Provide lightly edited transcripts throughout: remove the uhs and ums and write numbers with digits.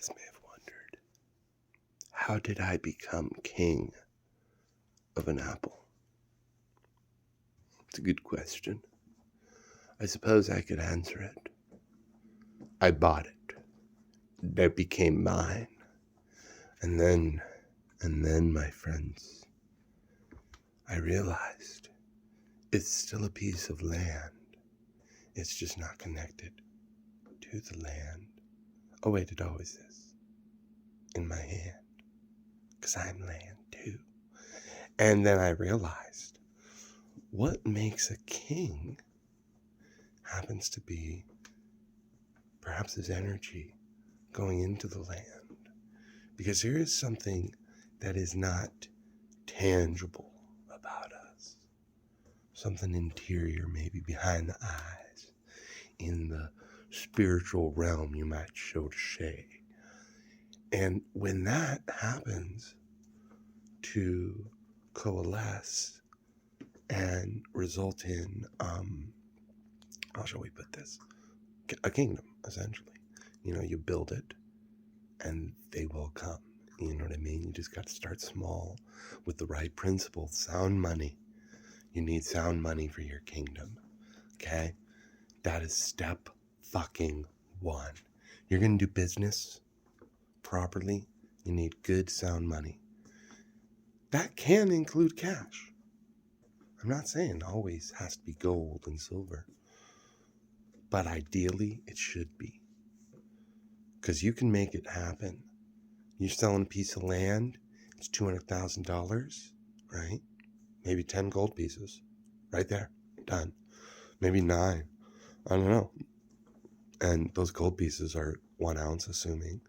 guys may have wondered, how did I become king of an apple? It's a good question. I suppose I could answer it. I bought it. It became mine. And then, my friends, I realized it's still a piece of land. It's just not connected to the land. Oh wait, it always is. In my hand. Because I'm land too. And then I realized what makes a king happens to be perhaps his energy going into the land. Because here is something that is not tangible about us. Something interior, maybe behind the eyes. In the spiritual realm, you might so to say. And when that happens to coalesce and result in, how shall we put this? A kingdom, essentially. You build it and they will come. You know what I mean? You just got to start small with the right principles. Sound money. You need sound money for your kingdom. Okay? That is step fucking one. You're going to do business properly. You need good sound money. That can include cash. I'm not saying it always has to be gold and silver. But ideally, it should be. Because you can make it happen. You're selling a piece of land, it's $200,000, right? Maybe 10 gold pieces. Right there. Done. Maybe 9. I don't know. And those gold pieces are 1 ounce, assuming.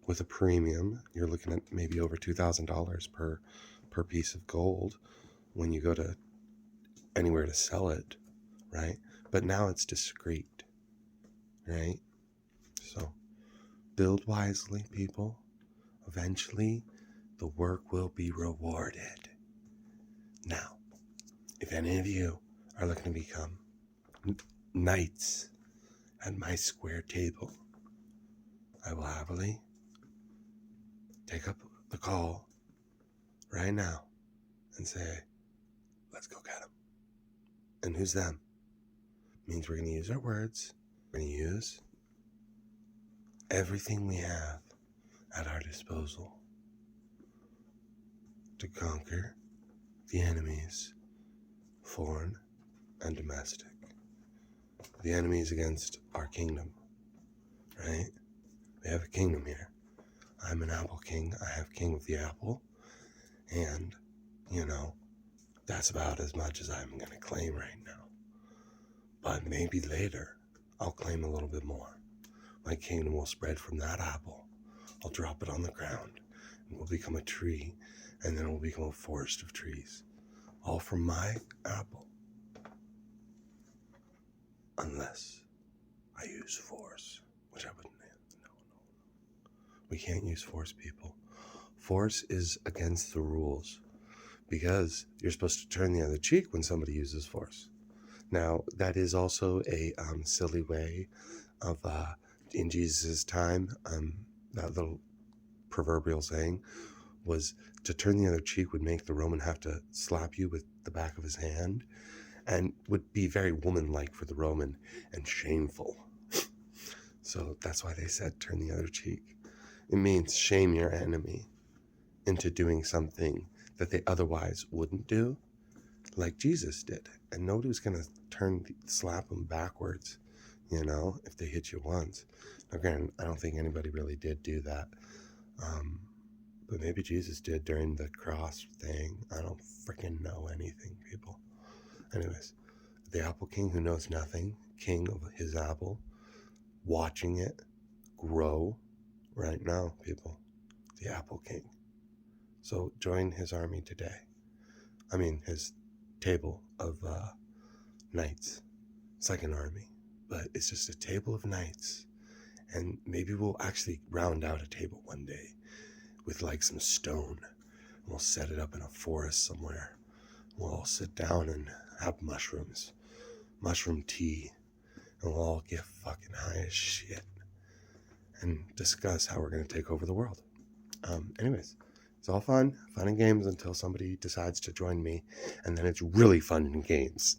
With a premium, you're looking at maybe over $2,000 per piece of gold when you go to anywhere to sell it, right? But now it's discreet, right? So build wisely, people. Eventually, the work will be rewarded. Now, if any of you are looking to become knights at my square table, I will happily take up the call right now and say, let's go get them. And who's them? Means we're going to use our words. We're going to use everything we have at our disposal to conquer the enemies, foreign and domestic. The enemies against our kingdom, right? We have a kingdom here. I'm an apple king. I have king of the apple. And, that's about as much as I'm going to claim right now. But maybe later, I'll claim a little bit more. My kingdom will spread from that apple. I'll drop it on the ground. And we'll become a tree. And then it will become a forest of trees. All from my apple. Unless I use force. Which I wouldn't. No. We can't use force, people. Force is against the rules. Because you're supposed to turn the other cheek when somebody uses force. Now, that is also a silly way of, in Jesus' time, that little proverbial saying was to turn the other cheek would make the Roman have to slap you with the back of his hand and would be very woman-like for the Roman and shameful. So that's why they said turn the other cheek. It means shame your enemy into doing something that they otherwise wouldn't do, like Jesus did. And nobody was going to slap them backwards, if they hit you once. Now, granted, I don't think anybody really did do that. But maybe Jesus did during the cross thing. I don't freaking know anything, people. Anyways, the apple king who knows nothing, king of his apple, watching it grow right now, people. The apple king. So join his army today. His table of knights. It's like an army, but it's just a table of knights. And maybe we'll actually round out a table one day with like some stone. And we'll set it up in a forest somewhere. We'll all sit down and have mushrooms, mushroom tea, and we'll all get fucking high as shit. and discuss how we're going to take over the world. Anyways, it's all fun and games until somebody decides to join me, and then it's really fun and games.